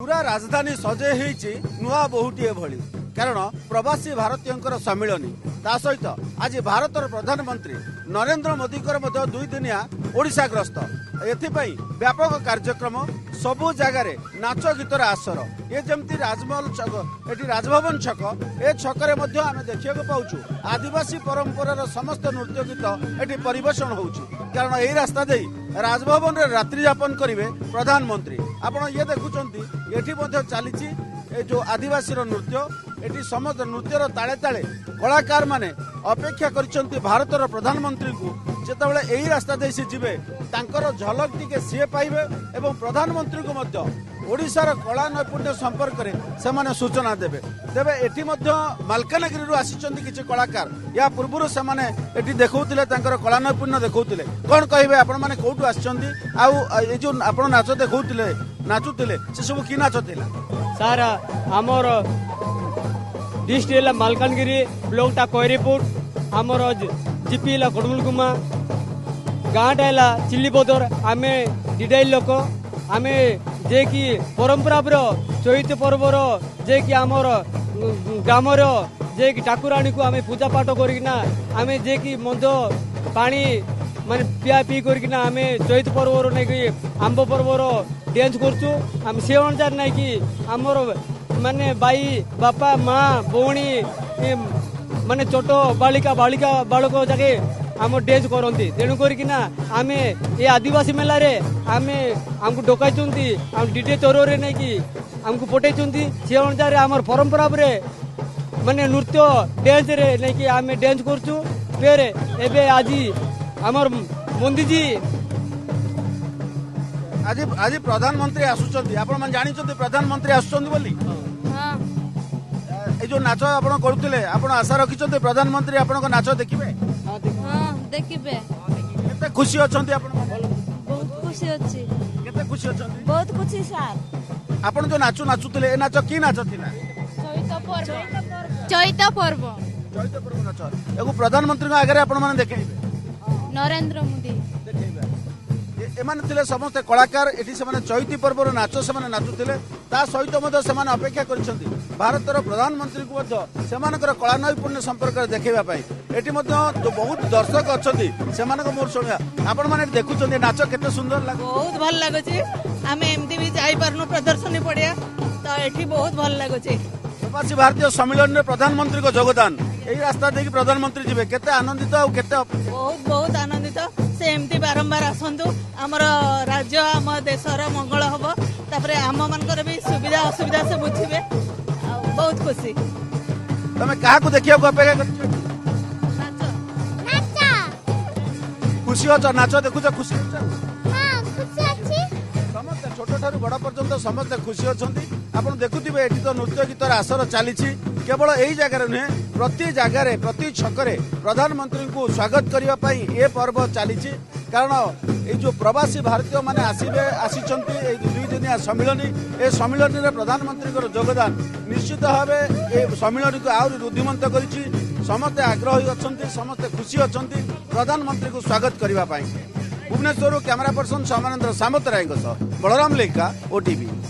पूरा राजधानी सजे होईची नुआ बहुटीए भली कारण प्रवासी भारतीय सम्मिलनी ता सहित आज भारतर प्रधानमंत्री नरेंद्र मोदी दुई दिनिया ओडिशा ग्रस्त एथिपाई व्यापक कार्यक्रम सबु जगार नाच गीतर आसर ये जमती राजमहल छक एटी राजभवन छक ए छकरे मध्य आमे देखिବାକୁ पाउछु आदिवासी परंपरार समस्त नृत्य गीत एटी परिवेषण होउछु कारण एही रास्ता देई राजभवन रे रात्रि यापन करिवे प्रधानमंत्री आपण ये देखुचंती एठी मध्य चलीची ए जो आदिवासी नृत्य एटी समस्त नृत्यर ताले ताले कलाकार माने अपेक्षा करिसंती भारतर प्रधानमंत्री को जेतेबेले एही रास्ता दे से जिवे तांकर झलक टिके सी पाइबे एवं प्रधानमंत्री को मध्य ओडिशार कला नैपुण्य संपर्क में से सूचना देवे तेबे एटी मध्य मालकानगिरी आसिचंती किछि कलाकार या पूर्व से एटी देखौतिले तांकर कला नैपुण्य देखौतिले कोन कहिबे आपण माने कोठु आसिचंती आ ए जो आपण नाच देखौतिले नाचुतिले से सब की नाच थिला सर आमर डिस्ट्रिक्ट मालकानगिरी ब्लॉक टा कोइरीपुर आमर जीपी कडमुलगुमा गाँटा है चिल्लीबदर आमे डिडाइल लोक आमे जे कि परंपरा चैत पर्वर जे कि आमर ग्रामर जे कि ठाकुराणी को आमे पूजा पाठ करकिना आमे जे कि मद पानी माने पिया पी करकिना आमे चैत पर्वर नै कि आंब पर्वर डांस करछु आम से अनुसार नै कि आमर माने बाई बापा माँ भौणी माने छोट बालिका बालिका बालक जाके आम डांस करती तेणु करना आम ये आदिवासी मेला रे आमे आमको डकाई आम डीजे चोर नहीं कि आमको पठे से अनुसार आम परंपरा माने नृत्य डांस रे नहीं कि आम डांस करछु फिर एबे आज आमर मोदी जी आज आज प्रधानमंत्री आसुचंती आपण माने जानिचंती प्रधानमंत्री आसुचंती बोली हां ए जो नाच आपण करूतिले आपण आशा रखिचंती प्रधानमंत्री आपण को नाच देखिबे हां देखिबे केते खुशी अछंती आपण बहुत खुशी अछि केते खुशी अछंती बहुत खुशी सर आपण जो नाचु नाचुतिले ए नाच की नाच थिला चैत पर्व चैत पर्व नाच एगो प्रधानमंत्री के आगे आपण माने देखैबे नरेंद्र मोदी देखैबे एमाने थिले समस्त कलाकार एठी से चैती पर्वर नाच से नाचुतिले ता सहित मध्य से अपेक्षा करिसंती भारतर प्रधानमंत्री को मध्य सेमानकर कला नैपुण्य संपर्क देखैबा पई एठी मध्य जो बहुत दर्शक अछंती सेमानक मोर सुनिया आपण माने देखुचंती नाच केते सुंदर लाग बहुत भल लागुची आमे एमती भी जाई परनु प्रदर्शनी पड़िया तो एठी बहुत भल लागुची प्रवासी भारतीय सम्मेलन में प्रधानमंत्री को योगदान यही रास्ता देखि प्रधानमंत्री जीवे केते आनंदित आ केते बहुत बहुत आनंदित से एमती बारंबार आसंतु हमर राज्य हम देशर मंगल हबो तापरे हम मानकर भी सुविधा असुविधा से बुझिबे बहुत खुशी तमे काहा को देखिया को अपेक्षा करछ खुशी हो नाच देखुछ खुशी समस्त छोट ठारू बड़ पर्यंत समस्त खुशी अछंती आपण देखुथिबे एठी तो नृत्य गीतर आसर चलीछि केवल एही जगह नुहे प्रति जगह प्रति छकरे प्रधानमंत्री को स्वागत करने पई ए पर्व चलीछि कारण ये जो प्रवासी भारतीय माने आसीबे आसीचंती ए दुई दिनिया सम्मिलनी ए सम्मिलनी रे प्रधानमंत्री को योगदान निश्चित भावे ए सम्मिलनी को आउरी रुद्धिमंत करिछि समस्त आग्रही अछंती समस्त खुशी अछंती प्रधानमंत्री को स्वागत करने पई भुवनेश्वर कैमरा पर्सन समानंद सामतराय बलराम लेखा ओटीवी।